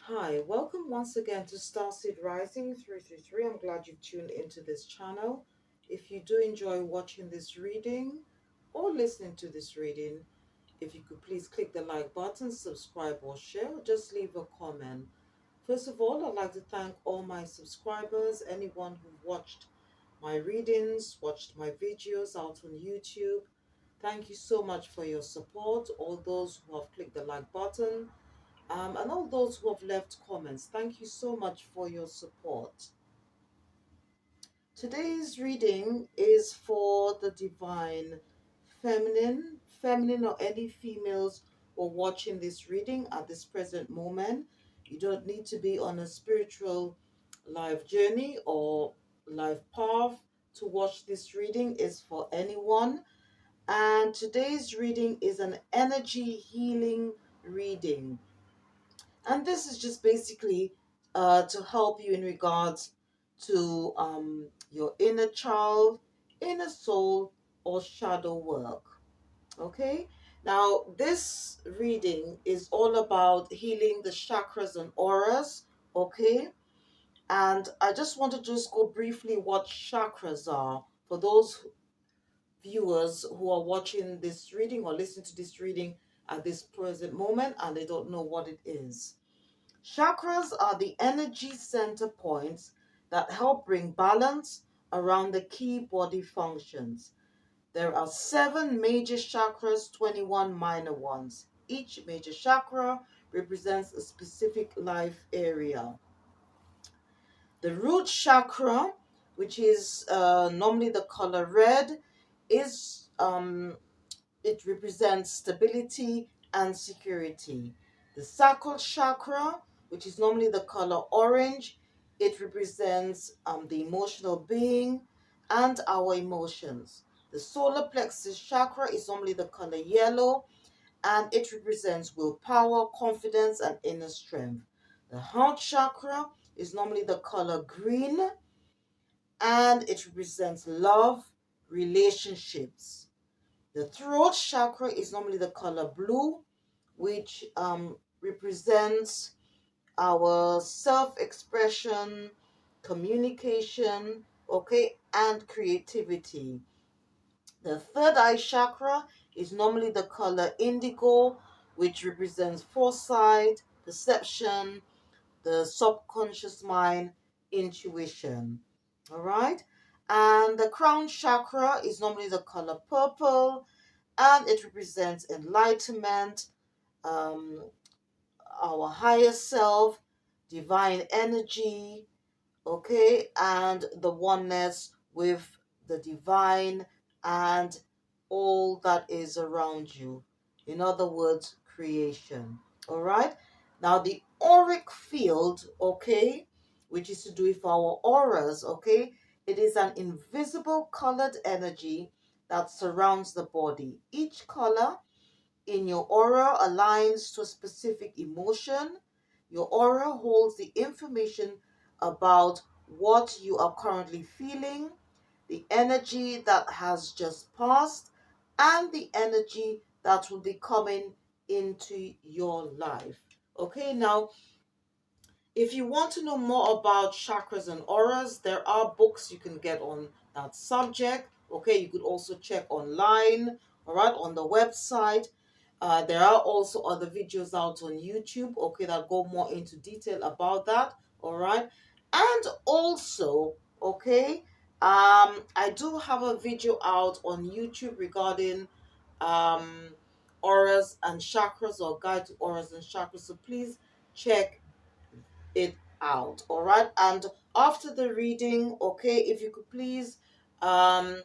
Hi, welcome once again to Starseed Rising 333. I'm glad you've tuned into this channel. If you do enjoy watching this reading or listening to this reading, if you could please click the like button, subscribe or share, or just leave a comment. First of all, I'd like to thank all my subscribers, anyone who watched my readings, watched my videos out on YouTube. Thank you so much for your support. All those who have clicked the like button, and all those who have left comments, thank you so much for your support. Today's reading is for the divine feminine or any females who are watching this reading at this present moment. You don't need to be on a spiritual life journey or life path to watch this reading. Is for anyone. And today's reading is an energy healing reading. And this is just basically to help you in regards to your inner child, inner soul, or shadow work. Okay? Now, this reading is all about healing the chakras and auras. Okay? And I just want to just go briefly what chakras are for those viewers who are watching this reading or listening to this reading at this present moment and they don't know what it is. Chakras are the energy center points that help bring balance around the key body functions. There are 7 major chakras, 21 minor ones. Each major chakra represents a specific life area. The root chakra, which is normally the color red, is it represents stability and security. The Sacral Chakra, which is normally the color orange, it represents the emotional being and our emotions. The Solar Plexus Chakra is normally the color yellow and it represents willpower, confidence, and inner strength. The Heart Chakra is normally the color green and it represents love, relationships. The throat chakra is normally the color blue, which represents our self-expression, communication, okay, and creativity. The third eye chakra is normally the color indigo, which represents foresight, perception, the subconscious mind, intuition. All right. And the crown chakra is normally the color purple, and it represents enlightenment, um, our higher self, divine energy, okay, and the oneness with the divine and all that is around you. In other words, creation. All right. Now, the auric field, okay, which is to do with our auras, okay, it is an invisible colored energy that surrounds the body. Each color in your aura aligns to a specific emotion. Your aura holds the information about what you are currently feeling, the energy that has just passed, and the energy that will be coming into your life. Okay, now if you want to know more about chakras and auras, there are books you can get on that subject. Okay, you could also check online, all right, on the website. There are also other videos out on YouTube, okay, that go more into detail about that, all right. And also, okay, I do have a video out on YouTube regarding auras and chakras or guide to auras and chakras. So please check it out, all right. And after the reading, okay, if you could please um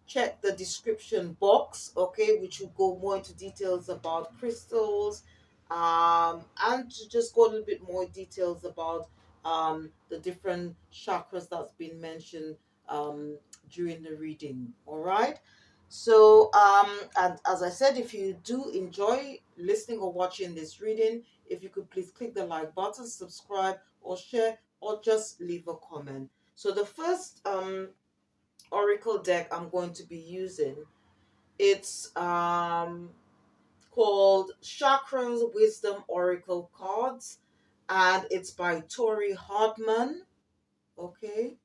check the description box, okay, which will go more into details about crystals, and to just go a little bit more details about the different chakras that's been mentioned during the reading, all right. So and as I said, if you do enjoy listening or watching this reading, if you could please click the like button, subscribe or share, or just leave a comment. So the first oracle deck I'm going to be using, it's called Chakras Wisdom Oracle Cards. and it's by Tori Hartman. Okay,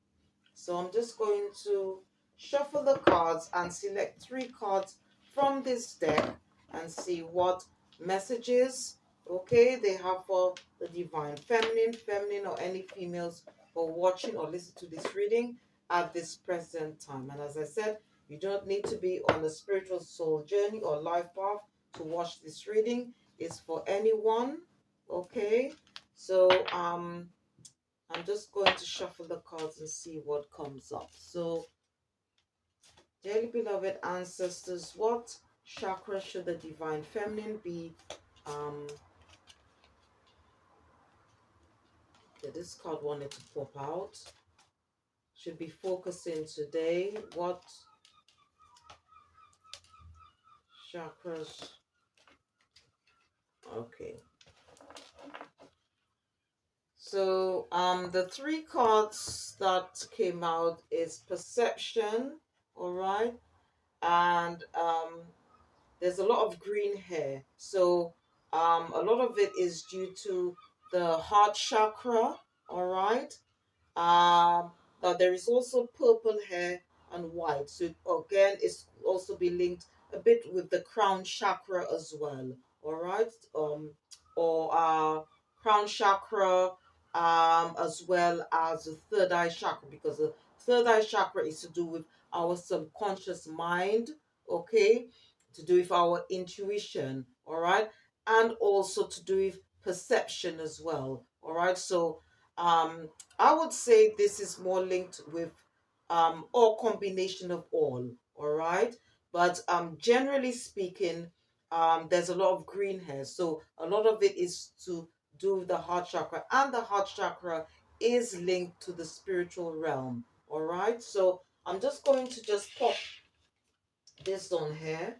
so I'm just going to shuffle the cards and select 3 cards from this deck and see what messages, okay, they have for the divine feminine, or any females who are watching or listen to this reading at this present time. And as I said, you don't need to be on a spiritual soul journey or life path to watch this reading. It's for anyone, okay? So I'm just going to shuffle the cards and see what comes up. So, dearly beloved ancestors, what chakra should the divine feminine be? This card wanted to pop out. Should be focusing today. What chakras? Okay. So, the 3 cards that came out is perception, all right, and there's a lot of green hair. So a lot of it is due to the heart chakra, all right? Now there is also purple hair and white. So again, it's also be linked a bit with the crown chakra as well, all right? Or crown chakra, as well as the third eye chakra, because the third eye chakra is to do with our subconscious mind, okay? To do with our intuition, all right? And also to do with perception as well, all right? So I would say this is more linked with or combination of all right? But generally speaking, there's a lot of green hair. So a lot of it is to do with the heart chakra, and the heart chakra is linked to the spiritual realm, all right? So I'm just going to just pop this on here.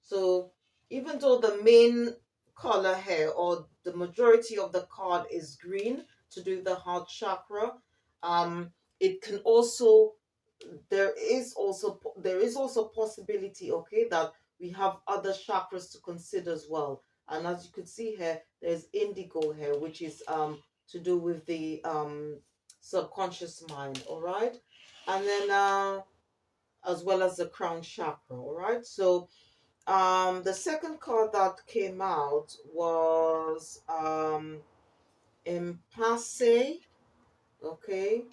So even though the main color here, or the majority of the card, is green to do the heart chakra, it can also, there is also possibility, okay, that we have other chakras to consider as well. And as you could see here, there's indigo here, which is to do with the subconscious mind, all right? And then as well as the crown chakra, all right? So the second card that came out was Impasse. Okay.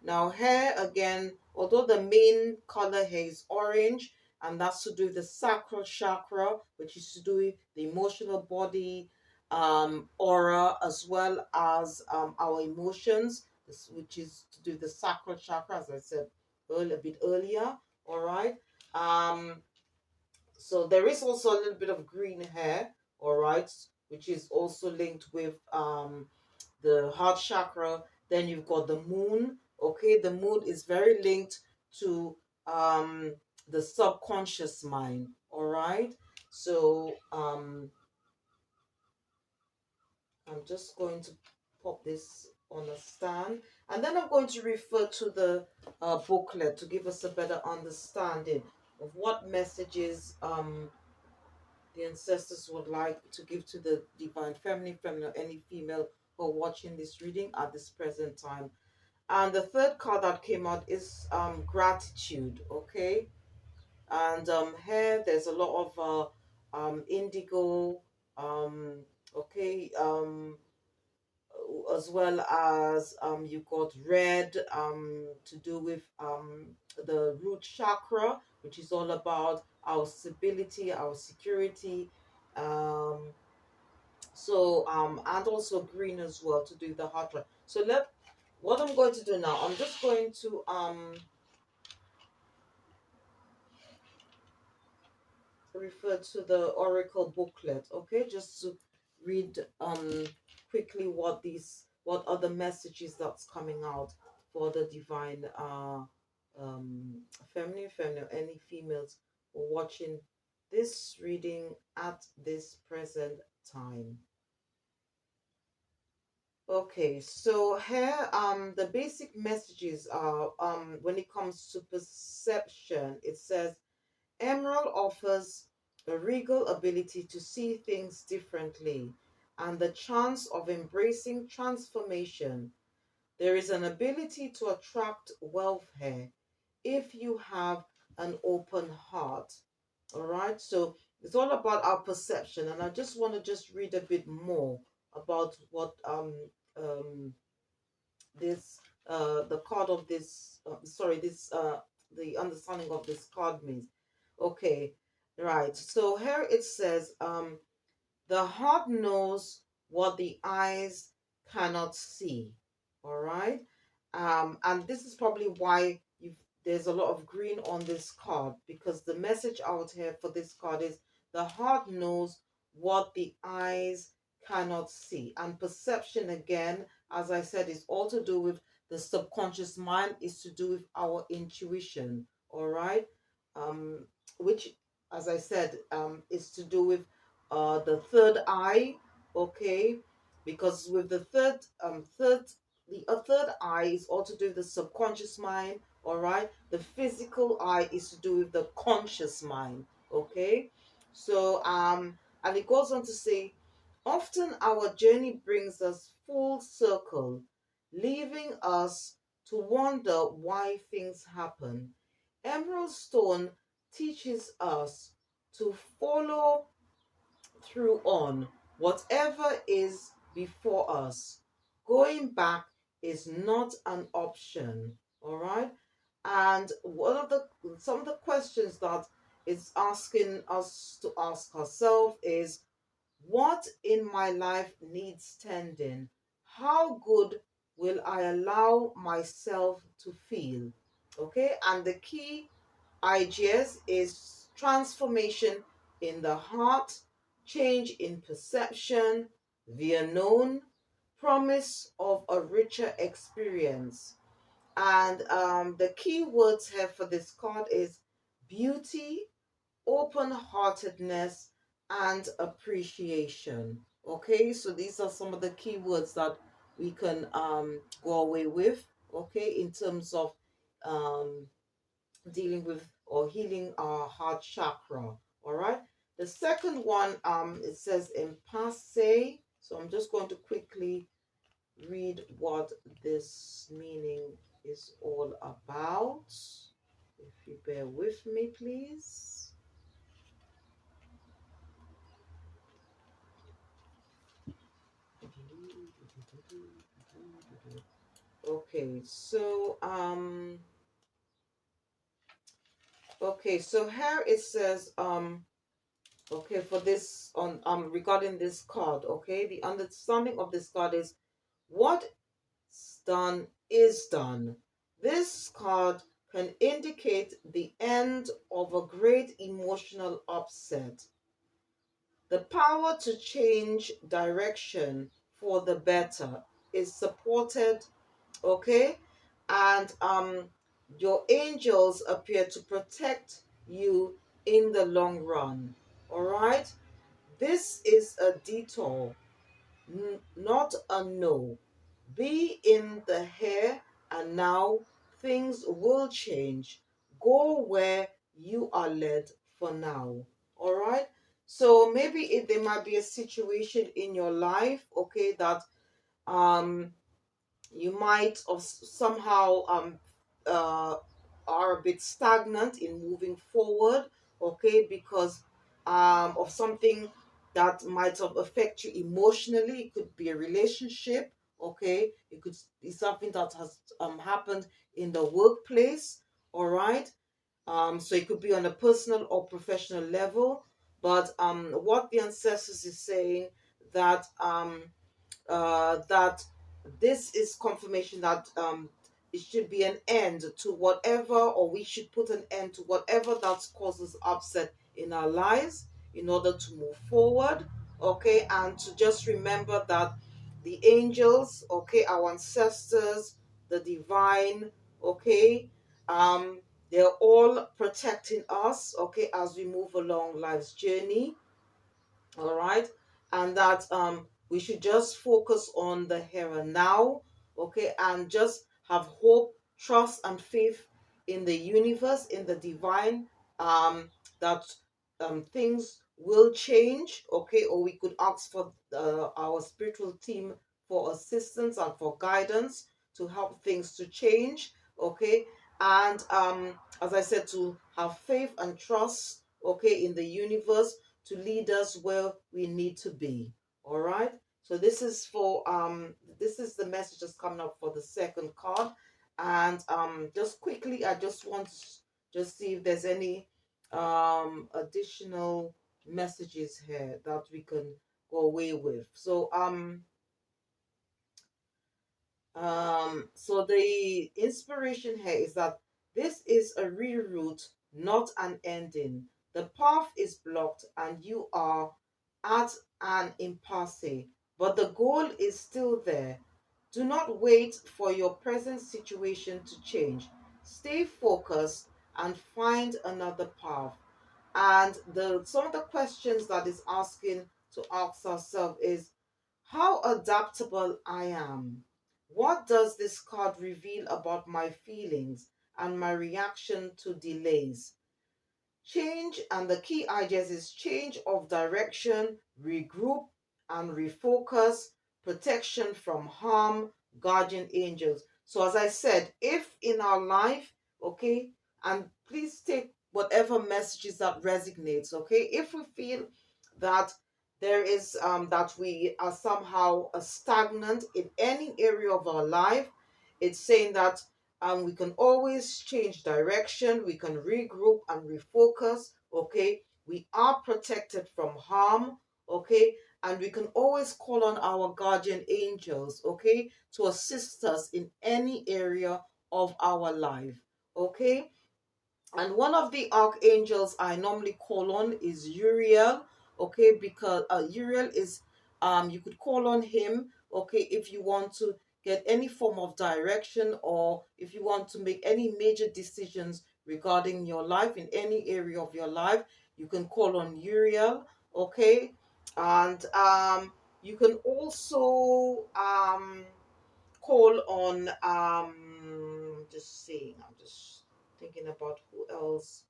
Now here again, although the main color here is orange, and that's to do with the sacral chakra, which is to do with the emotional body aura, as well as our emotions, which is to do with the sacral chakra, as I said a bit earlier. All right. Um, so there is also a little bit of green hair, all right, which is also linked with the heart chakra. Then you've got the moon. Okay, the moon is very linked to the subconscious mind. All right. So I'm just going to pop this on a stand, and then I'm going to refer to the booklet to give us a better understanding of what messages the ancestors would like to give to the divine feminine, or any female who are watching this reading at this present time. And the third card that came out is gratitude, okay? And here there's a lot of indigo, okay, as well as you got red, to do with the root chakra, which is all about our stability, our security, um and also green as well to do the heart chakra. So what I'm going to do now, I'm just going to refer to the oracle booklet, okay, just to read quickly what are the messages that's coming out for the divine feminine, any females who are watching this reading at this present time. Okay, so here the basic messages are, when it comes to perception, it says Emerald offers a regal ability to see things differently, and the chance of embracing transformation. There is an ability to attract wealth here if you have an open heart. All right, so it's all about our perception, and I just want to just read a bit more about what um this the card of this sorry this the understanding of this card means. Okay, right. So here it says the heart knows what the eyes cannot see. All right. And this is probably why there's a lot of green on this card, because the message out here for this card is the heart knows what the eyes cannot see. And perception, again, as I said, is all to do with the subconscious mind, is to do with our intuition. All right. Um, which, as I said, is to do with the third eye, okay, because with the third eye is all to do with the subconscious mind. All right, the physical eye is to do with the conscious mind. Okay, so and it goes on to say, often our journey brings us full circle, leaving us to wonder why things happen. Emerald stone teaches us to follow through on whatever is before us. Going back is not an option. All right. And one of the some of the questions that is asking us to ask ourselves is, what in my life needs tending? How good will I allow myself to feel? Okay, and the key ideas is transformation in the heart, change in perception, the unknown, promise of a richer experience. And the key words here for this card is beauty, open heartedness, and appreciation. Okay, so these are some of the key words that we can go away with, okay, in terms of um, dealing with or healing our heart chakra. All right. The second one, it says impasse. So I'm just going to quickly read what this meaning is all about. If you bear with me, please. Okay, so here it says okay, for this on regarding this card, okay, the understanding of this card is what's done is done. This card can indicate the end of a great emotional upset. The power to change direction for the better is supported, okay? And your angels appear to protect you in the long run. All right? This is a detour, not a no. Be in the here and now. Things will change. Go where you are led for now. All right? So maybe there might be a situation in your life, okay, that um you might of somehow uh are a bit stagnant in moving forward, okay, because of something that might have affect you emotionally. It could be a relationship, okay, it could be something that has happened in the workplace. All right, so it could be on a personal or professional level, but what the ancestors is saying, that that this is confirmation that it should be an end to whatever, or we should put an end to whatever that causes upset in our lives in order to move forward, okay, and to just remember that the angels, okay, our ancestors, the divine, okay, they're all protecting us, okay, as we move along life's journey. All right, and that we should just focus on the here and now, okay, and just have hope, trust, and faith in the universe, in the divine, that things will change, okay, or we could ask for our spiritual team for assistance and for guidance to help things to change, okay, and as I said, to have faith and trust, okay, in the universe to lead us where we need to be. All right. So this is the message that's coming up for the second card, and just quickly, I just want to just see if there's any additional messages here that we can go away with. So the inspiration here is that this is a reroute, not an ending. The path is blocked and you are at an impasse, but the goal is still there. Do not wait for your present situation to change. Stay focused and find another path. And the some of the questions that is asking to ask ourselves is how adaptable I am. What does this card reveal about my feelings and my reaction to delays? Change, and the key ideas is change of direction, regroup and refocus, protection from harm, guardian angels. So, as I said, if in our life, okay, and please take whatever messages that resonates, okay, if we feel that there is that we are somehow stagnant in any area of our life, it's saying that we can always change direction, we can regroup and refocus, okay, we are protected from harm, okay, and we can always call on our guardian angels, okay, to assist us in any area of our life, okay. And one of the archangels I normally call on is Uriel, okay, because Uriel is you could call on him, okay, if you want to get any form of direction or if you want to make any major decisions regarding your life in any area of your life, you can call on Uriel, okay. And you can also call on just seeing, I'm just thinking about who else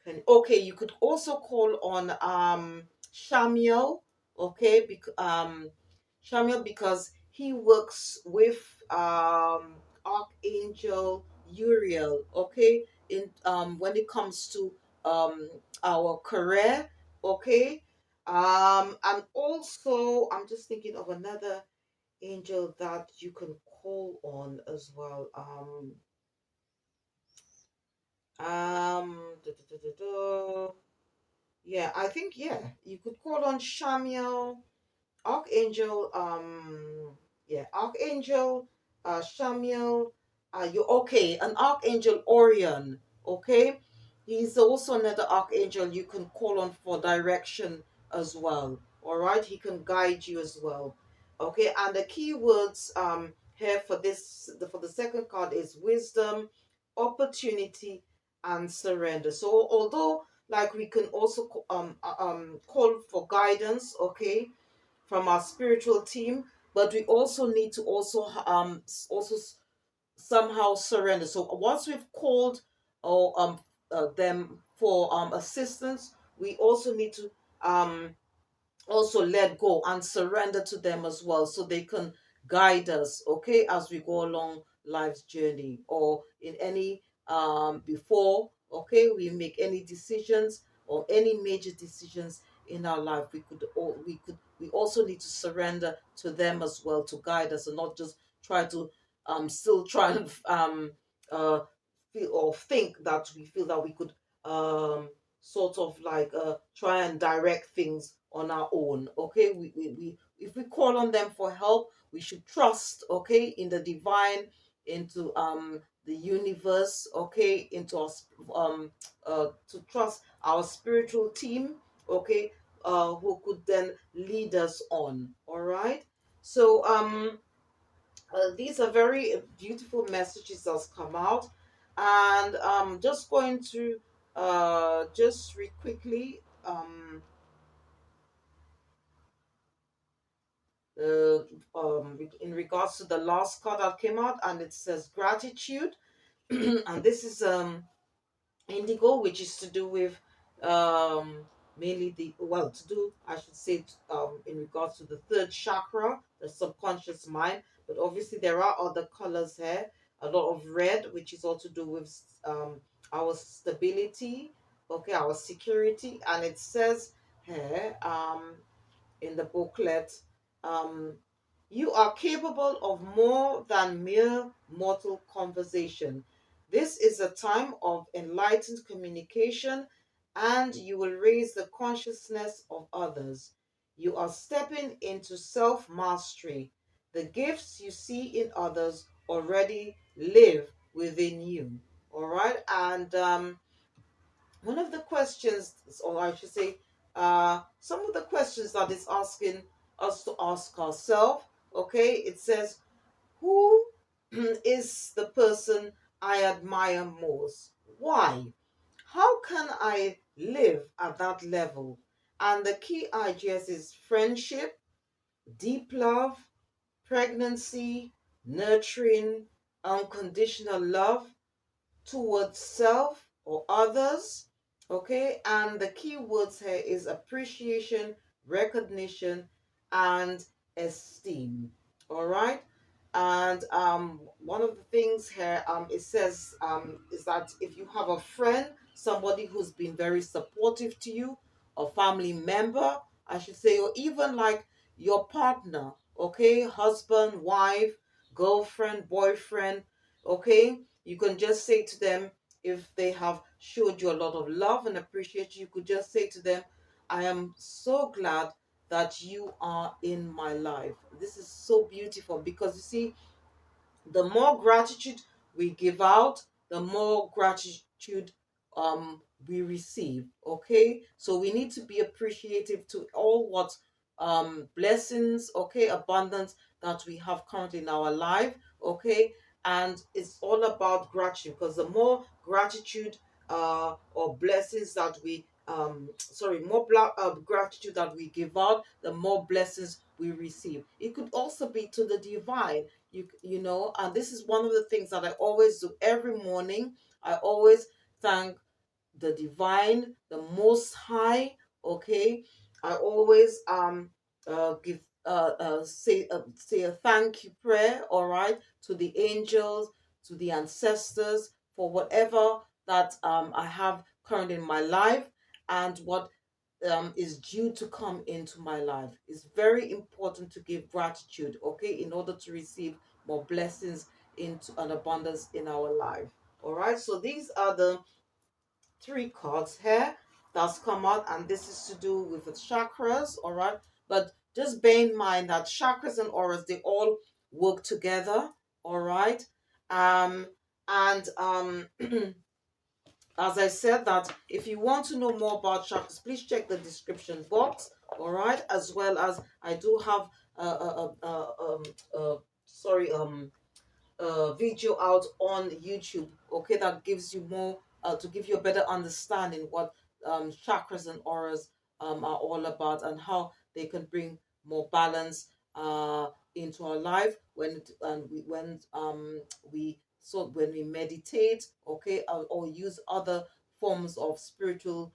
can. Okay, you could also call on Shamiel, okay, Shamiel, because he works with Archangel Uriel, okay, in when it comes to our career, okay. And also I'm just thinking of another angel that you can call on as well. Da, da, da, da, da. Yeah, I think yeah, you could call on Shamiel, Archangel. Yeah, Archangel, Shamiel. You okay? An Archangel Orion. Okay, he's also another Archangel you can call on for direction as well. All right, he can guide you as well. Okay, and the keywords here for for the second card is wisdom, opportunity, and surrender. So although like we can also call for guidance, okay, from our spiritual team, but we also need to also somehow surrender. So once we've called or them for assistance, we also need to also let go and surrender to them as well so they can guide us, okay, as we go along life's journey or in any before, okay, we make any decisions or any major decisions in our life, we also need to surrender to them as well to guide us and not just try to still try and uh feel or think that we feel that we could sort of like try and direct things on our own, okay. We if we call on them for help, we should trust, okay, in the divine, into the universe, okay, into us to trust our spiritual team, okay, who could then lead us on. All right. So these are very beautiful messages that's come out, and I'm just going to just read quickly uh, in regards to the last card that came out, and it says gratitude, and this is indigo, which is to do with um mainly to do, I should say, in regards to the third chakra, the subconscious mind. But obviously there are other colors here. A lot of red, which is all to do with our stability, okay, our security. And it says here, in the booklet, um, you are capable of more than mere mortal conversation. This is a time of enlightened communication, and you will raise the consciousness of others. You are stepping into self mastery. The gifts you see in others already live within you. All right. And one of the questions, or I should say, some of the questions that it's asking us to ask ourselves, okay, it says, who is the person I admire most? Why? How can I live at that level? And the key ideas is friendship, deep love, pregnancy, nurturing, unconditional love, towards self or others. Okay, and the key words here is appreciation, recognition, and esteem. All right. And one of the things here it says is that if you have a friend, somebody who's been very supportive to you, a family member, I should say, or even like your partner, okay, husband, wife, girlfriend, boyfriend, okay, you can just say to them, if they have showed you a lot of love and appreciation, you could just say to them, I am so glad that you are in my life. This is so beautiful because you see, the more gratitude we give out, the more gratitude we receive. Okay, so we need to be appreciative to all what blessings, okay, abundance that we have currently in our life. Okay, and it's all about gratitude, because the more gratitude or blessings that we gratitude that we give out, the more blessings we receive. It could also be to the divine, you know, and this is one of the things that I always do every morning. I always thank the divine, the most high. Okay, I always give say a thank you prayer, all right, to the angels, to the ancestors, for whatever that I have current in my life, and what is due to come into my life. It's very important to give gratitude, okay, in order to receive more blessings into an abundance in our life. All right, so these are the three cards here that's come out, and this is to do with the chakras. All right, but just bear in mind that chakras and auras, they all work together. All right, um and as I said, that if you want to know more about chakras, please check the description box. All right, as well as I do have sorry video out on YouTube, okay, that gives you more to give you a better understanding what chakras and auras are all about, and how they can bring more balance into our life when we meditate, okay, or use other forms of spiritual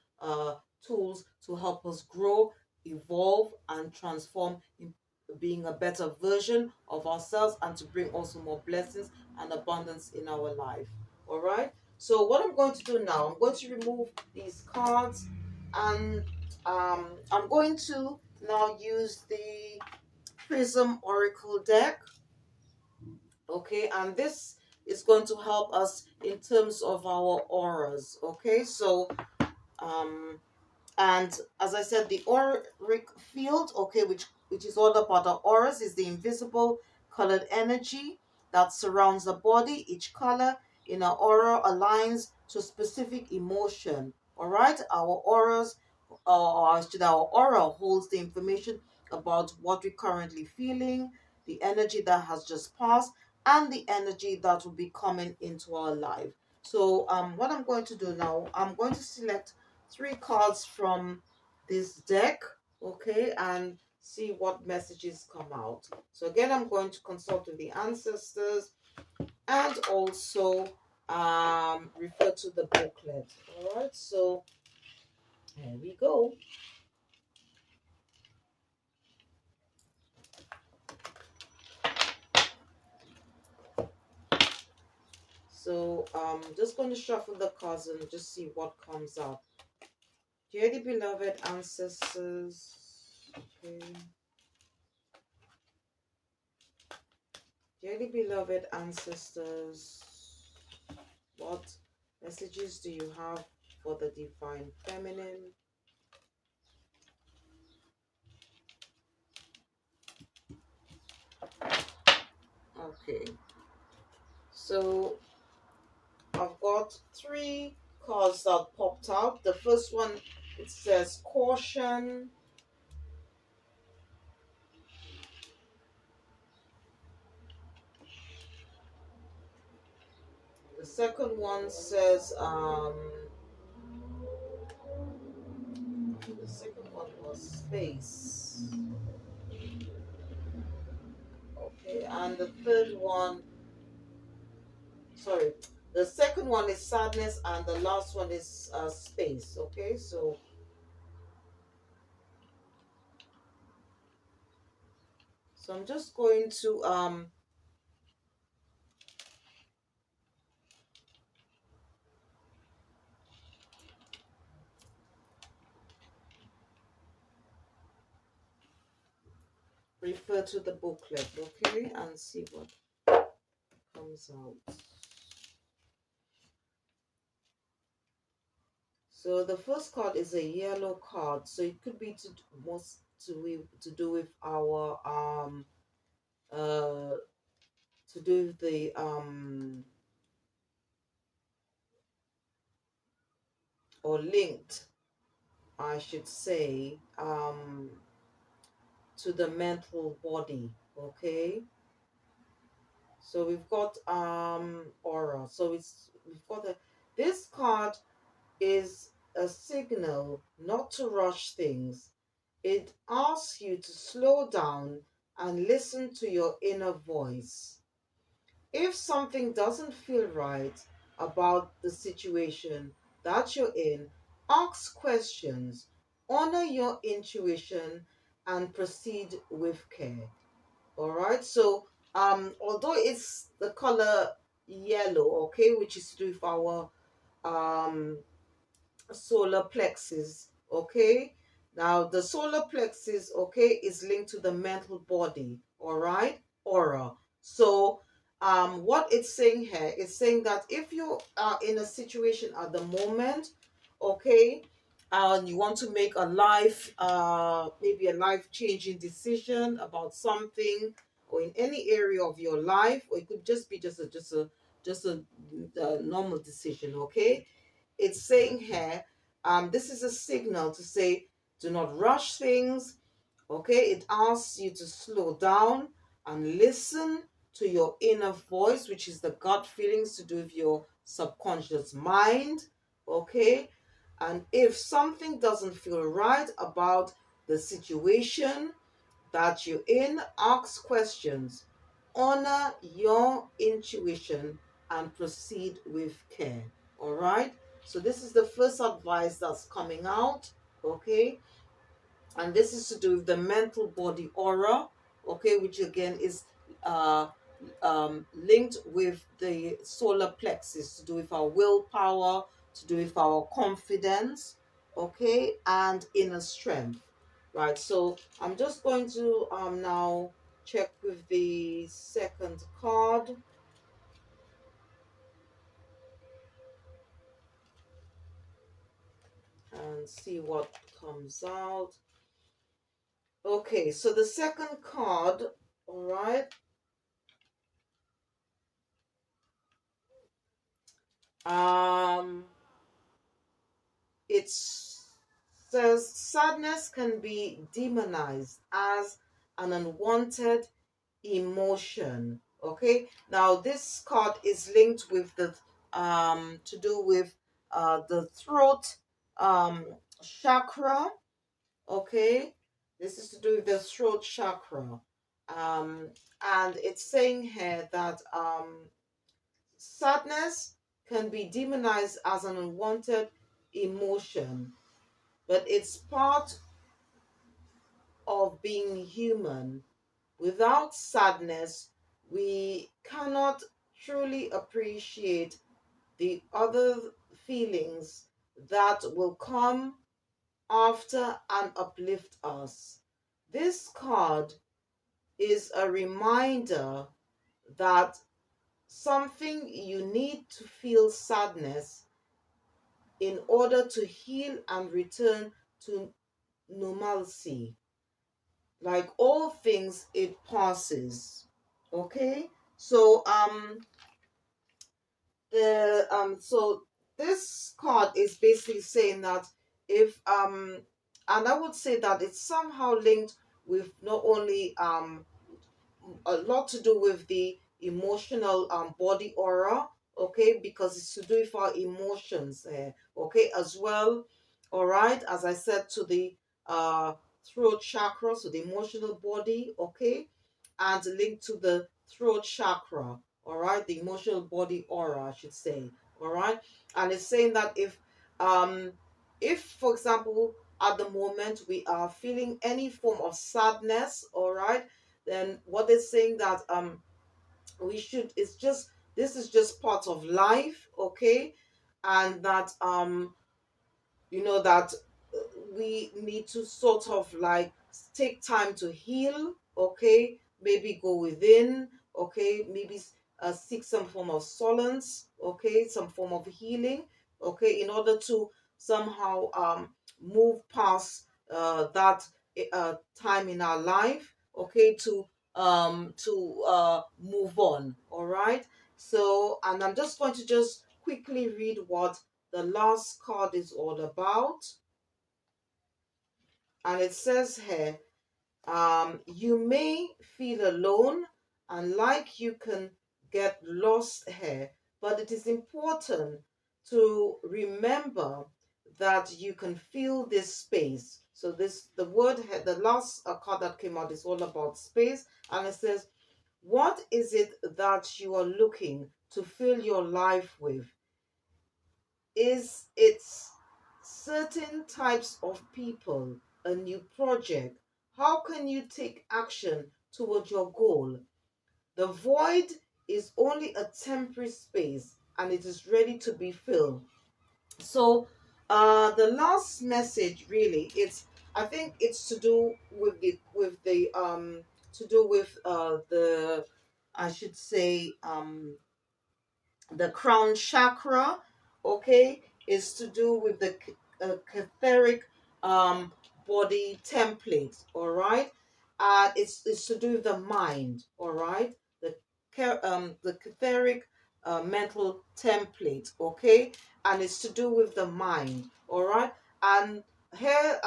tools to help us grow, evolve, and transform in being a better version of ourselves, and to bring also more blessings and abundance in our life. All right. So what I'm going to do now, I'm going to remove these cards, and I'm going to now use the Prism Oracle deck. Okay, and this is going to help us in terms of our auras. Okay, so um and as I said, the auric field, okay, which is all about the auras, is the invisible colored energy that surrounds the body. Each color in our aura aligns to a specific emotion. All right, our auras, or actually our aura holds the information about what we're currently feeling, the energy that has just passed, and the energy that will be coming into our life. So what I'm going to do now, I'm going to select three cards from this deck, okay, and see what messages come out. So again, I'm going to consult with the ancestors, and also refer to the booklet. All right, so There we go. So just going to shuffle the cards and just see what comes out. Dearly beloved ancestors. Okay. Dearly beloved ancestors, what messages do you have for the divine feminine? Okay. So I've got 3 cards that popped out. The first one, it says caution. The second one says the second one was space. Okay, and the third one, sorry, the second one is sadness, and the last one is space. Okay, so I'm just going to refer to the booklet, okay, and see what comes out. So the first card is a yellow card, so it could be to do with our uh to do with the or linked, I should say, to the mental body. Okay, so we've got aura. So we've got this card is a signal not to rush things. It asks you to slow down and listen to your inner voice. If something doesn't feel right about the situation that you're in, ask questions, honor your intuition, and proceed with care. All right. So, although it's the color yellow, okay, which is to do with our um solar plexus, okay. Now the solar plexus, okay, is linked to the mental body, all right, aura. So what it's saying here is saying that if you are in a situation at the moment, okay, and you want to make a life maybe a life changing decision about something, or in any area of your life, or it could just be just a normal decision, okay. It's saying here, this is a signal to say, do not rush things. Okay, it asks you to slow down and listen to your inner voice, which is the gut feelings to do with your subconscious mind. Okay, and if something doesn't feel right about the situation that you're in, ask questions, honor your intuition, and proceed with care. All right. So this is the first advice that's coming out. Okay. And this is to do with the mental body aura. Okay. Which again is uh, linked with the solar plexus, to do with our willpower, to do with our confidence. Okay. And inner strength. Right. So I'm just going to now check with the second card and see what comes out. Okay, so the second card, all right, um, it says sadness can be demonized as an unwanted emotion. Okay, now this card is linked with the to do with the throat chakra. Okay, this is to do with the throat chakra. Um, and it's saying here that sadness can be demonized as an unwanted emotion. but it's part of being human. Without sadness, we cannot truly appreciate the other feelings that will come after and uplift us. This card is a reminder that something you need to feel sadness in order to heal and return to normalcy. Like all things, it passes. Okay? So so this card is basically saying that if and I would say that it's somehow linked with not only a lot to do with the emotional body aura, okay, because it's to do with our emotions, okay, as well. All right, as I said, to the throat chakra, so the emotional body, okay, and linked to the throat chakra, all right, the emotional body aura, I should say, all right, and it's saying that um if, for example, at the moment we are feeling any form of sadness, all right, then what they're saying that we should, it's just, this is just part of life, okay, and that that we need to sort of like take time to heal, okay, maybe go within, okay, maybe seek some form of solace, okay, some form of healing, okay, in order to somehow move past that time in our life, okay, to move on, all right. So, and I'm just going to just quickly read what the last card is all about. And it says here, you may feel alone and like you can get lost here, but it is important to remember that you can feel this space. So this, the word here, the last card that came out is all about space, and it says, what is it that you are looking to fill your life with? Is it certain types of people, a new project? How can you take action toward your goal? The void is only a temporary space and it is ready to be filled. So the last message really, it's, I think it's to do with the to do with the, I should say, the crown chakra, okay, is to do with the etheric um, body template, all right. It's to do with the mind, all right. The the etheric mental template, okay, and it's to do with the mind, all right. And here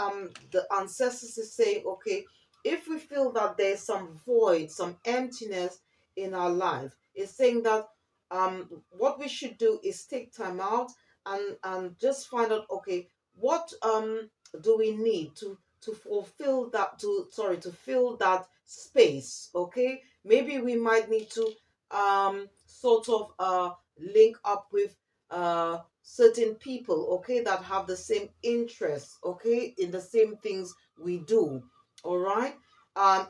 the ancestors is saying, okay, if we feel that there's some void, some emptiness in our life, it's saying that what we should do is take time out and just find out, okay, what do we need to fulfill that, to sorry, to fill that space, okay. Maybe we might need to sort of link up with certain people, okay, that have the same interests, okay, in the same things we do, all right.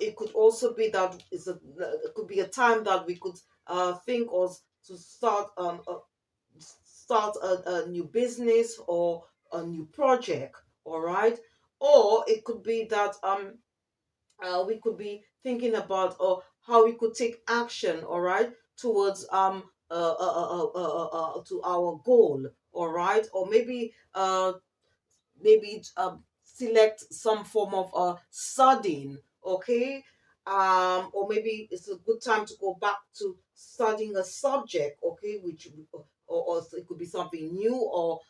It could also be that it could be a time that we could think of to start a new business or a new project, all right. Or it could be that we could be thinking about how we could take action, all right, towards to our goal, all right. Or maybe select some form of studying, okay. Or maybe it's a good time to go back to studying a subject, okay, which or it could be something new, or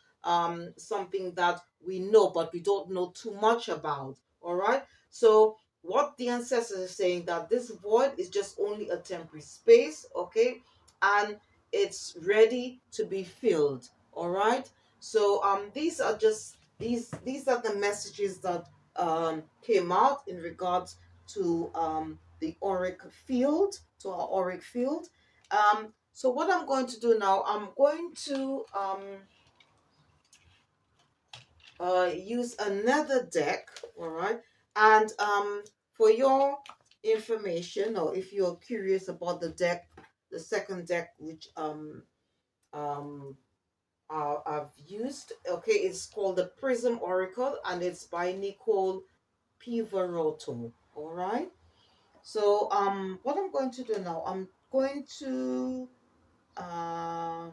something that we know but we don't know too much about, all right. So what the ancestors are saying, that this void is just only a temporary space, okay, and it's ready to be filled, all right. So these are just these are the messages that came out in regards to the auric field, to our auric field. So what I'm going to do now, I'm going to use another deck, all right? And for your information, or if you're curious about the deck, the second deck, which um I've used, okay, it's called the Prism Oracle, and it's by Nicole Pivaroto, all right? So what I'm going to do now, I'm going to uh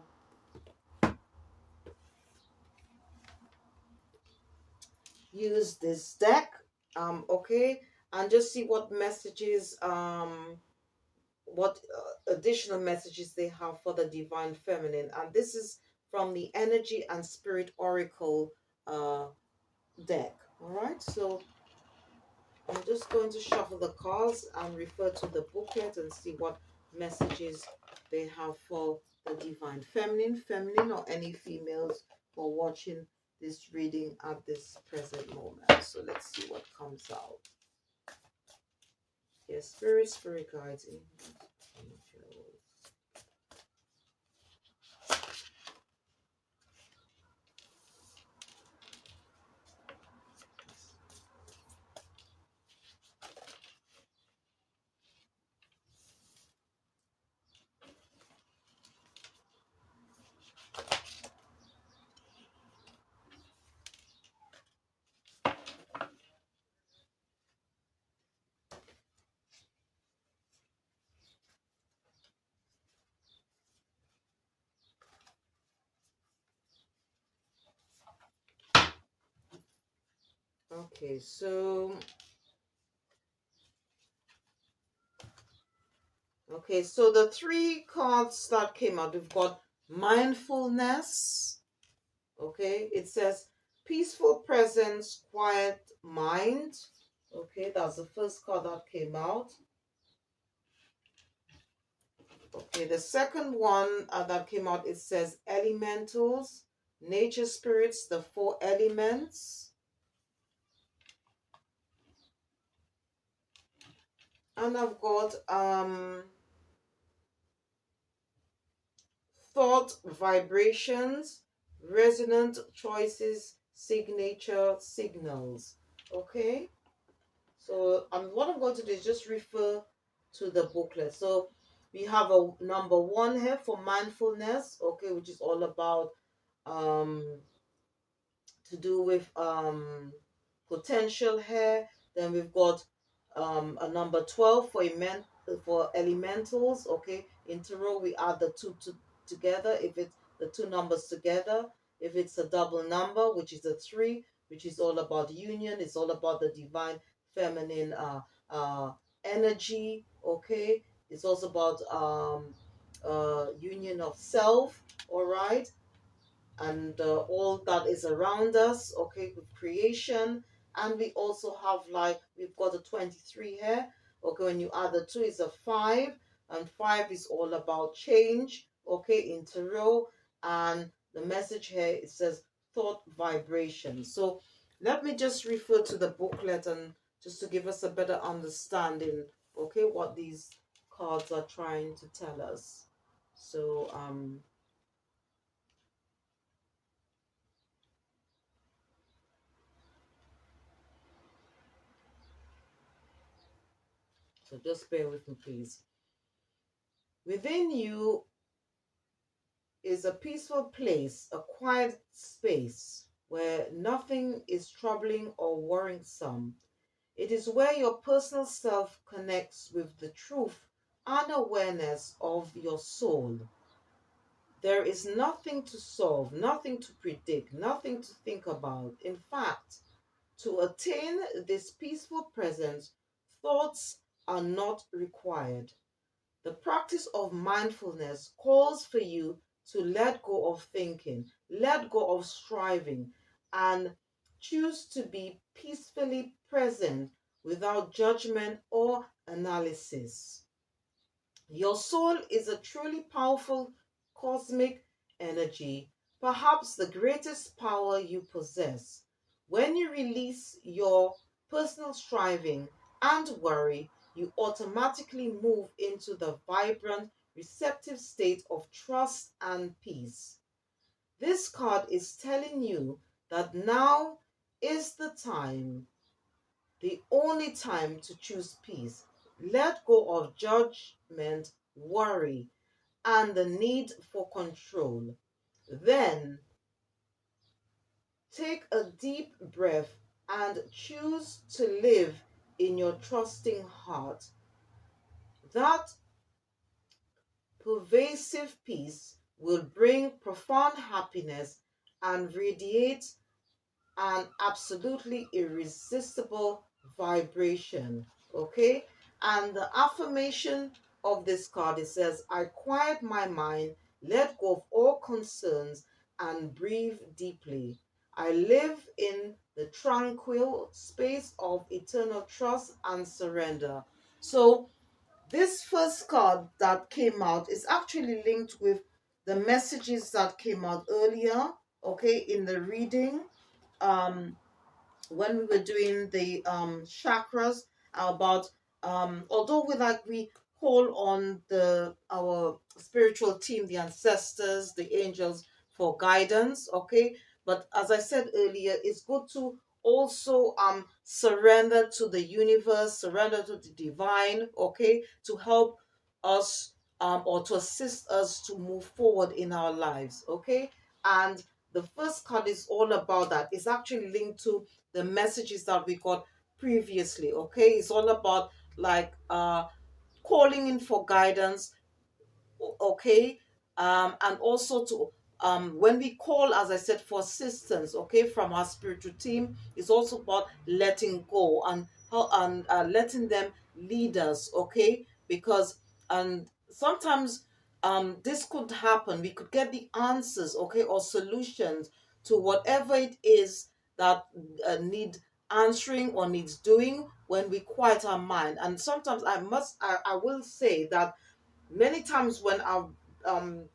use this deck, okay, and just see what messages, what additional messages they have for the divine feminine. And this is from the Energy and Spirit Oracle uh deck, all right? So I'm just going to shuffle the cards and refer to the booklet and see what messages they have for the divine feminine, or any females who are watching this reading at this present moment. So let's see what comes out. Yes, spirit guides, angels. Okay, so the three cards that came out, we've got mindfulness. Okay, it says peaceful presence, quiet mind. Okay, that's the first card that came out. Okay, the second one that came out, it says elementals, nature spirits, the four elements. And I've got thought vibrations, resonant choices, signature signals. Okay, so what I'm going to do is just refer to the booklet. So we have a number one here for mindfulness, okay, which is all about um to do with potential here. Then we've got a number 12 for for elementals, okay. In tarot we add the together if it's the two numbers together. If it's a double number, which is a 3, which is all about union, it's all about the divine feminine energy, okay. It's also about union of self, all right, and all that is around us, okay, with creation. And we also have, like, we've got a 23 here, okay. When you add the 2, it's a 5, and 5 is all about change, okay, in tarot. And the message here, it says thought vibration. So let me just refer to the booklet, and just to give us a better understanding, okay, what these cards are trying to tell us. So so just bear with me, please. Within you is a peaceful place, a quiet space where nothing is troubling or worrisome. It is where your personal self connects with the truth and awareness of your soul. There is nothing to solve, nothing to predict, nothing to think about. In fact, to attain this peaceful presence, thoughts are not required. The practice of mindfulness calls for you to let go of thinking, let go of striving, and choose to be peacefully present without judgment or analysis. Your soul is a truly powerful cosmic energy, perhaps the greatest power you possess. When you release your personal striving and worry, you automatically move into the vibrant, receptive state of trust and peace. This card is telling you that now is the time, the only time to choose peace. Let go of judgment, worry, and the need for control. Then take a deep breath and choose to live in your trusting heart. That pervasive peace will bring profound happiness and radiate an absolutely irresistible vibration. Okay? And the affirmation of this card, it says, I quiet my mind, let go of all concerns, and breathe deeply. I live in the tranquil space of eternal trust and surrender. So, this first card that came out is actually linked with the messages that came out earlier, okay, in the reading. Um, when we were doing the chakras about although we call on the our spiritual team, the ancestors, the angels, for guidance, okay, but as I said earlier, it's good to also surrender to the universe, surrender to the divine, okay, to help us or to assist us to move forward in our lives, okay. And the first card is all about that. It's actually linked to the messages that we got previously, okay. It's all about like calling in for guidance, okay, and also to when we call, as I said, for assistance, okay, from our spiritual team, it's also about letting go and how and letting them lead us, okay, because and sometimes this could happen, we could get the answers, okay, or solutions to whatever it is that need answering or needs doing when we quiet our mind. And sometimes I will say that many times when I um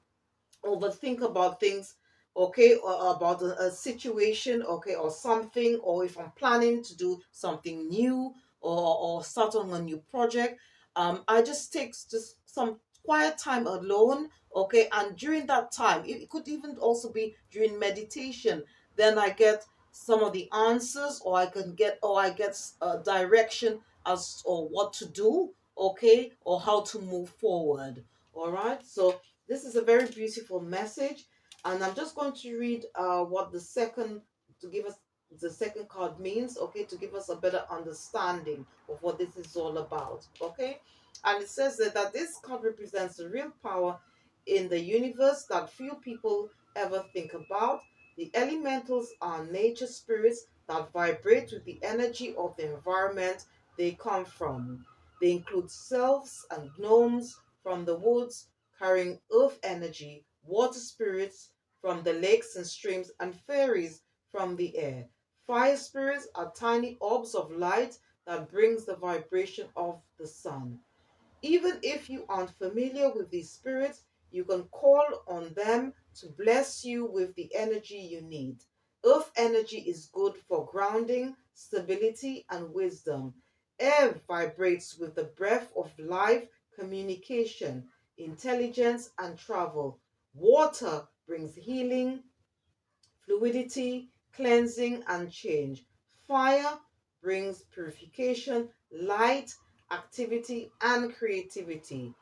overthink about things, okay, or about a situation, okay, or something, or if I'm planning to do something new, or start on a new project, I just take just some quiet time alone, okay, and during that time, it could even also be during meditation, then I get some of the answers, or I get direction as or what to do, okay, or how to move forward. All right, so this is a very beautiful message, and I'm just going to read what the second to give us the second card means, okay, to give us a better understanding of what this is all about, okay. And it says that this card represents the real power in the universe that few people ever think about. The elementals are nature spirits that vibrate with the energy of the environment they come from. They include selves and gnomes from the woods, carrying earth energy, water spirits from the lakes and streams, and fairies from the air. Fire spirits are tiny orbs of light that brings the vibration of the sun. Even if you aren't familiar with these spirits, you can call on them to bless you with the energy you need. Earth energy is good for grounding, stability, and wisdom. Air vibrates with the breath of life, communication, intelligence, and travel. Water brings healing, fluidity, cleansing, and change. Fire brings purification, light, activity, and creativity.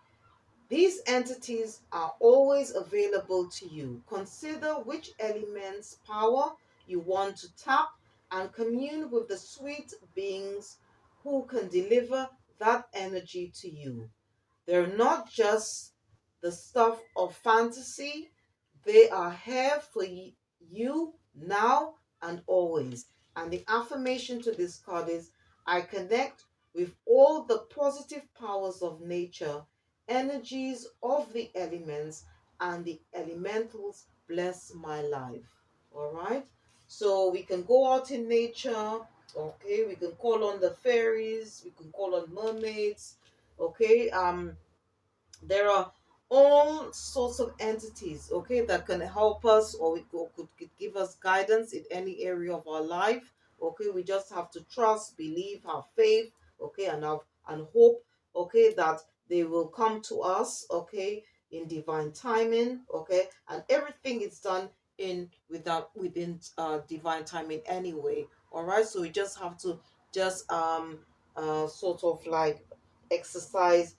These entities are always available to you. Consider which element's power you want to tap and commune with the sweet beings who can deliver that energy to you. They're not just the stuff of fantasy, they are here for you now and always. And the affirmation to this card is I connect with all the positive powers of nature, energies of the elements, and the elementals bless my life. All right. So we can go out in nature. Okay. We can call on the fairies. We can call on mermaids. Okay. There are all sorts of entities, okay, that can help us, or could give us guidance in any area of our life, okay. We just have to trust, believe, have faith, okay, and hope, okay, that they will come to us, okay, in divine timing, okay, and everything is done within divine timing anyway. All right, so we just have to just sort of like exercise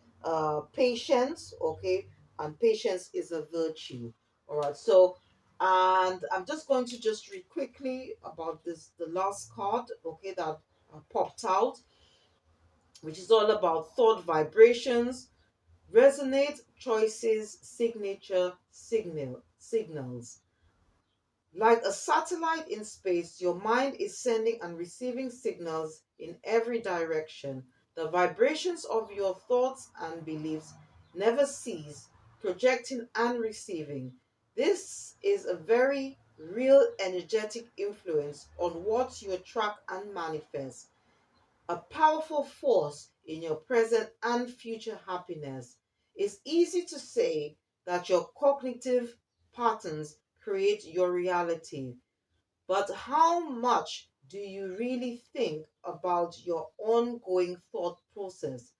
patience, okay, and patience is a virtue. All right, so and I'm just going to just read quickly about this the last card, okay, that popped out, which is all about thought vibrations, resonate, choices, signature, signals. Like a satellite in space, your mind is sending and receiving signals in every direction. The vibrations of your thoughts and beliefs never cease, projecting and receiving. This is a very real energetic influence on what you attract and manifest, a powerful force in your present and future happiness. It's easy to say that your cognitive patterns create your reality, but how much do you really think about your ongoing thought process?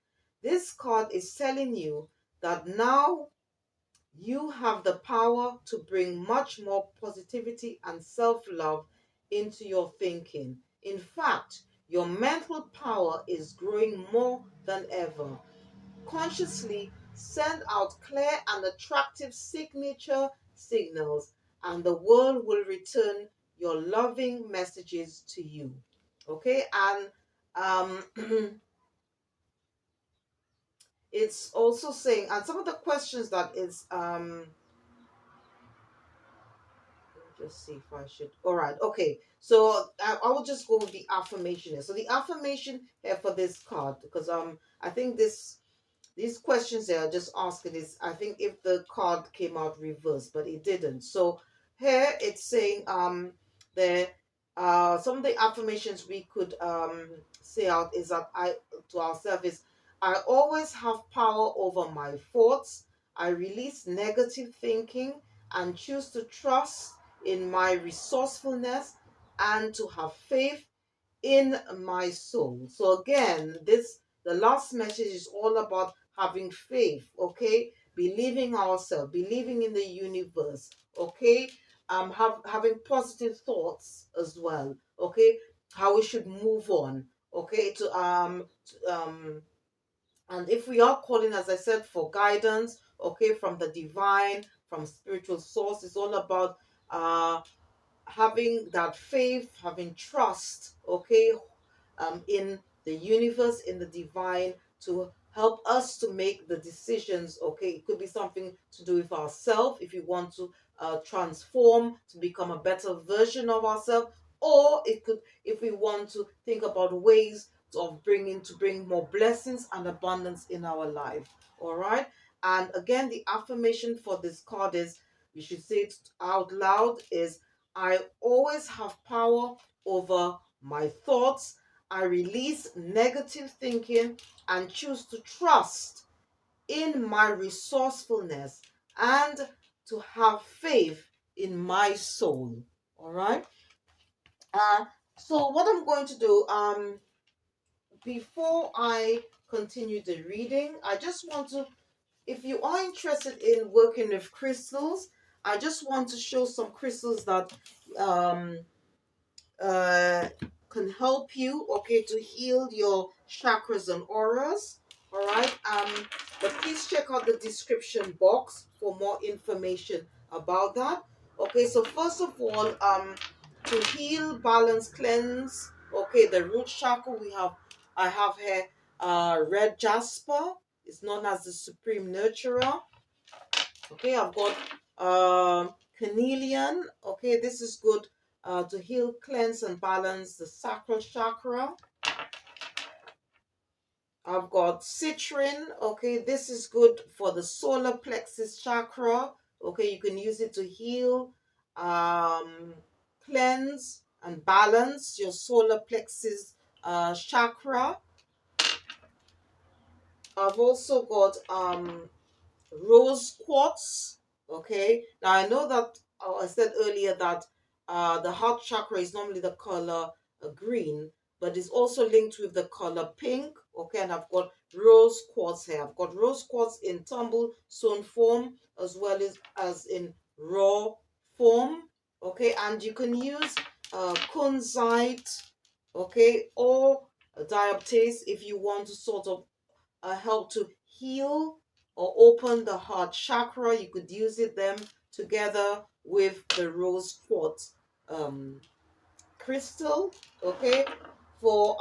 This card is telling you that now you have the power to bring much more positivity and self love into your thinking. In fact, your mental power is growing more than ever. Consciously send out clear and attractive signature signals, and the world will return your loving messages to you. Okay, and it's also saying, and some of the questions that is just see if I should. All right. Okay. So I will just go with the affirmation here. So the affirmation here for this card, because I think these questions they are just asking is, I think if the card came out reversed, but it didn't. So here it's saying there some of the affirmations we could say out is that I to ourselves is, I always have power over my thoughts. I release negative thinking and choose to trust in my resourcefulness and to have faith in my soul. So again, this the last message is all about having faith, okay? Believing ourselves, believing in the universe, okay? Having positive thoughts as well, okay? How we should move on, okay? And if we are calling, as I said, for guidance, okay, from the divine, from spiritual source, it's all about uh having that faith, having trust, okay, in the universe, in the divine, to help us to make the decisions. Okay, it could be something to do with ourselves if we want to transform to become a better version of ourselves, or it could, if we want to think about ways of bring more blessings and abundance in our life. All right, and again, the affirmation for this card is, you should say it out loud, is, I always have power over my thoughts. I release negative thinking and choose to trust in my resourcefulness and to have faith in my soul. All right. Uh, so what I'm going to do, before I continue the reading, I just want to, if you are interested in working with crystals, I just want to show some crystals that um uh, can help you, okay, to heal your chakras and auras. All right. But please check out the description box for more information about that. Okay, so first of all, to heal, balance, cleanse, okay, the root chakra, I have here red jasper. It's known as the supreme nurturer. Okay, I've got Carnelian. Okay, this is good to heal, cleanse, and balance the sacral chakra. I've got citrine. Okay, this is good for the solar plexus chakra. Okay, you can use it to heal, cleanse, and balance your solar plexus chakra. I've also got rose quartz. Okay, now I know that I said earlier that the heart chakra is normally the color green, but it's also linked with the color pink. Okay, and I've got rose quartz here. I've got rose quartz in tumble stone form as well as in raw form. Okay, and you can use kunzite, okay, or diaptase if you want to sort of help to heal or open the heart chakra. You could use it them together with the rose quartz um, crystal. Okay, for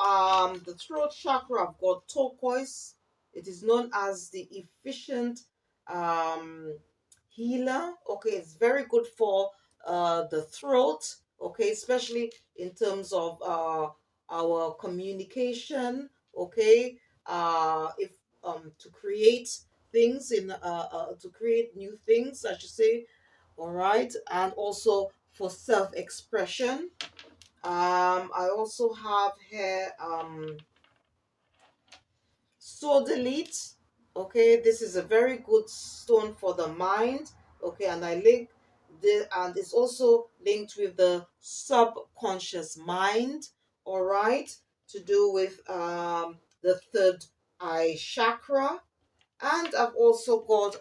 the throat chakra, I've got turquoise. It is known as the efficient um healer. Okay, it's very good for the throat. Okay, especially in terms of our communication. Okay, if to create things in to create new things, I should say. All right, and also for self-expression. I also have here sodalite. Okay, this is a very good stone for the mind. Okay, and I link the and it's also linked with the subconscious mind. All right, to do with the third eye chakra. And I've also got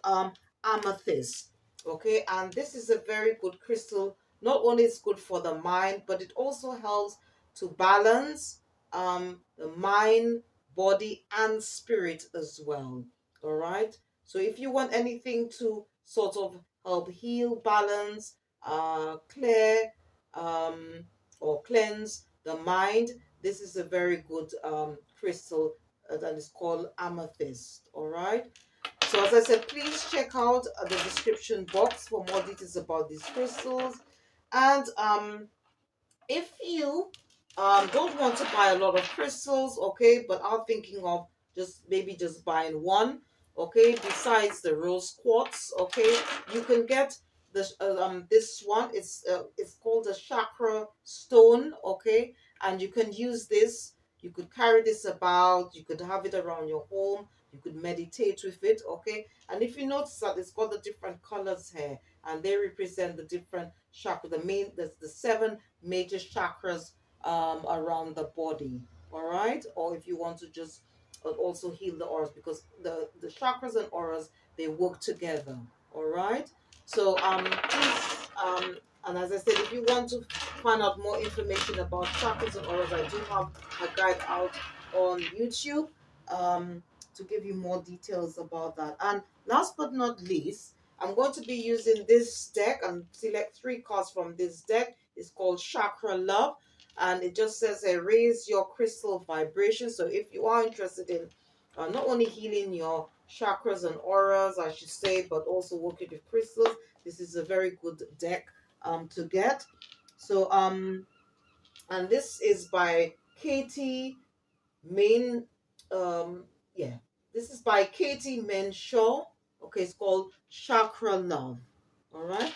amethyst. Okay, and this is a very good crystal. Not only is good for the mind, but it also helps to balance the mind, body, and spirit as well. All right, so if you want anything to sort of help heal, balance, clear, um, or cleanse the mind, this is a very good crystal that is called amethyst. All right, so as I said, please check out the description box for more details about these crystals. And if you don't want to buy a lot of crystals, okay, but are thinking of just buying one, okay, besides the rose quartz, okay, you can get this one. It's called a chakra stone, okay, and you can use this. You could carry this about. You could have it around your home. You could meditate with it, okay. And if you notice that it's got the different colors here, and they represent the different chakra, the seven major chakras around the body. All right, or if you want to just also heal the auras, because the chakras and auras, they work together. All right, so please and as I said, if you want to find out more information about chakras and auras, I do have a guide out on YouTube to give you more details about that. And last but not least, I'm going to be using this deck and select three cards from this deck. It's called Chakra Love, and it just says raise your crystal vibration. So if you are interested in not only healing your chakras and auras, I should say, but also working with crystals, this is a very good deck to get. So and this is by Katie Main. Um, yeah, this is by Katie Main Shaw. Okay, it's called Chakra Love. All right.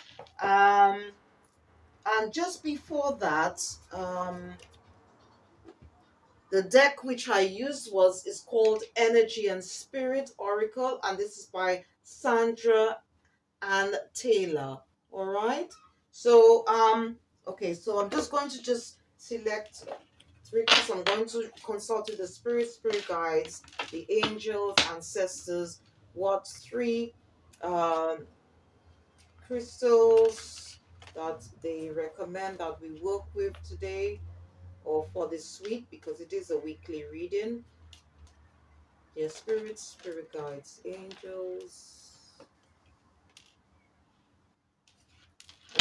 And just before that, the deck which I used is called Energy and Spirit Oracle, and this is by Sandra Ann Taylor. All right. So okay, so I'm just going to just select three cards. I'm going to consult with the spirit guides, the angels, ancestors. What three um crystals that they recommend that we work with today or for this week, because it is a weekly reading. Yeah, spirits, spirit guides, angels.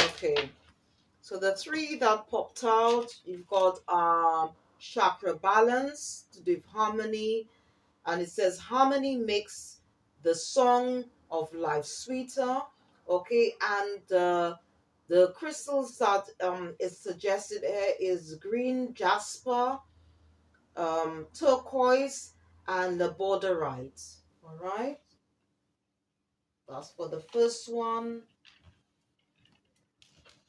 Okay, so the three that popped out, you've got chakra balance to do with harmony, and it says harmony makes the song of life sweeter. Okay, and the crystals that is suggested here is green jasper, turquoise, and the borderite. All right, that's for the first one.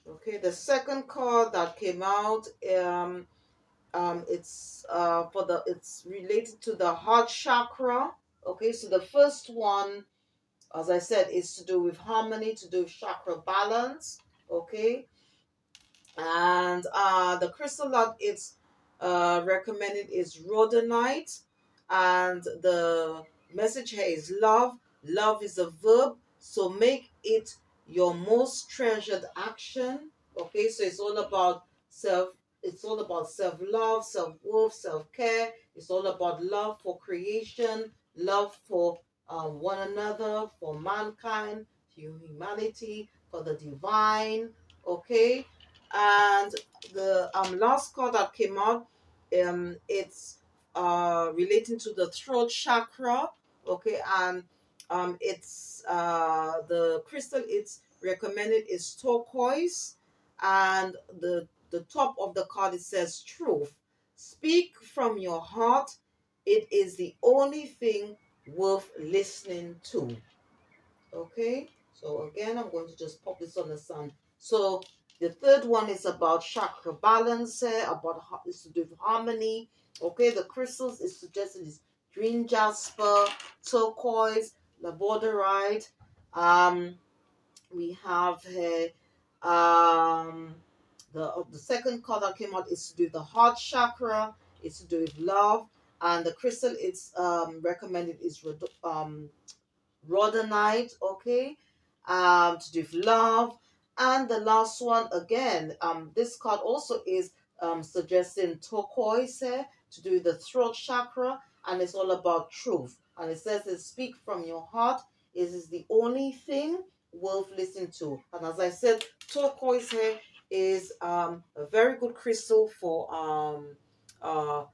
Okay, the second card that came out, it's related to the heart chakra. Okay, so the first one, as I said, is to do with harmony, to do with chakra balance. Okay, and the crystal that it's recommended is rhodonite, and the message here is love. Love is a verb, so make it your most treasured action. Okay, so it's all about self. It's all about self-love, self-worth, self-care. It's all about love for creation, love for one another, for mankind, for humanity, for the divine. Okay, and the last card that came out, it's relating to the throat chakra. Okay, and it's the crystal it's recommended is turquoise, and the top of the card it says truth. Speak from your heart. It is the only thing worth listening to. Okay, so again, I'm going to just pop this on the sun. So the third one is about chakra balance, about it's to do with harmony. Okay, the crystals is suggested is green jasper, turquoise, labradorite. Um, we have here the second card that came out is to do with the heart chakra. It's to do with love, and the crystal it's recommended is rhodonite, okay, to do with love. And the last one again, this card also is suggesting turquoise to do with the throat chakra, and it's all about truth. And it says that speak from your heart. It is the only thing worth listening to. And as I said, turquoise here is a very good crystal for uh,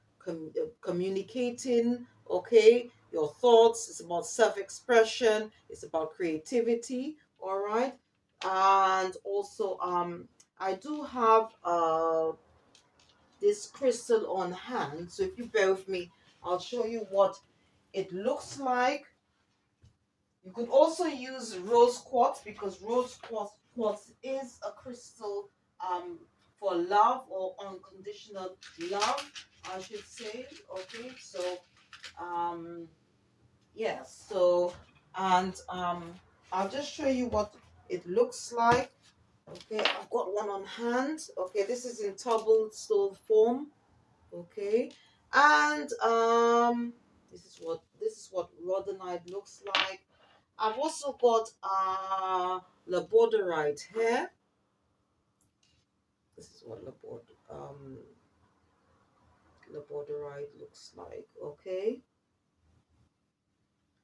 communicating, okay, your thoughts. It's about self-expression. It's about creativity. All right, and also I do have this crystal on hand. So if you bear with me, I'll show you what it looks like. You could also use rose quartz because quartz is a crystal for love or unconditional love, I should say. Okay, so um, yes, so and I'll just show you what it looks like. Okay, I've got one on hand. Okay, this is in stone form. Okay, and this is what rhodonite looks like. I've also got labradorite here. This is what labradorite looks like. Okay,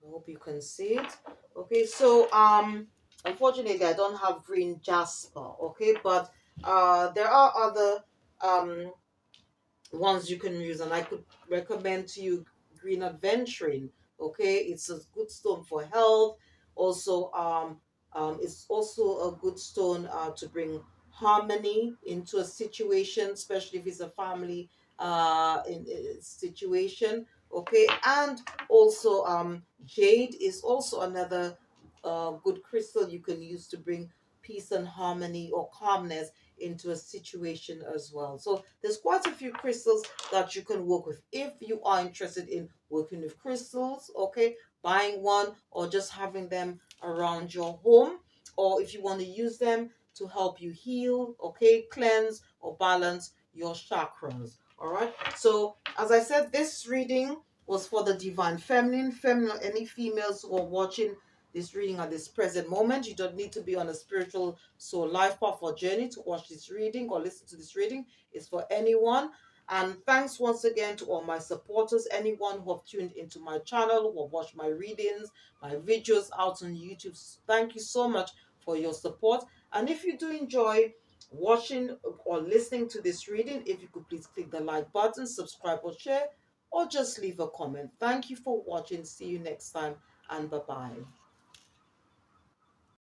I hope you can see it. Okay, so unfortunately I don't have green jasper, okay, but there are other um ones you can use, and I could recommend to you green adventuring. Okay, it's a good stone for health. Also, it's also a good stone to bring harmony into a situation, especially if it's a family in situation. Okay, and also jade is also another good crystal you can use to bring peace and harmony or calmness into a situation as well. So there's quite a few crystals that you can work with. If you are interested in working with crystals, okay, buying one or just having them around your home, or if you want to use them to help you heal, okay, cleanse or balance your chakras. All right. So as I said, this reading was for the divine feminine, any females who are watching this reading at this present moment. You don't need to be on a spiritual soul life path or journey to watch this reading or listen to this reading. It's for anyone. And thanks once again to all my supporters, anyone who have tuned into my channel, who have watched my readings, my videos out on YouTube. Thank you so much for your support. And if you do enjoy watching or listening to this reading, if you could please click the like button, subscribe or share, or just leave a comment. Thank you for watching. See you next time, and bye-bye.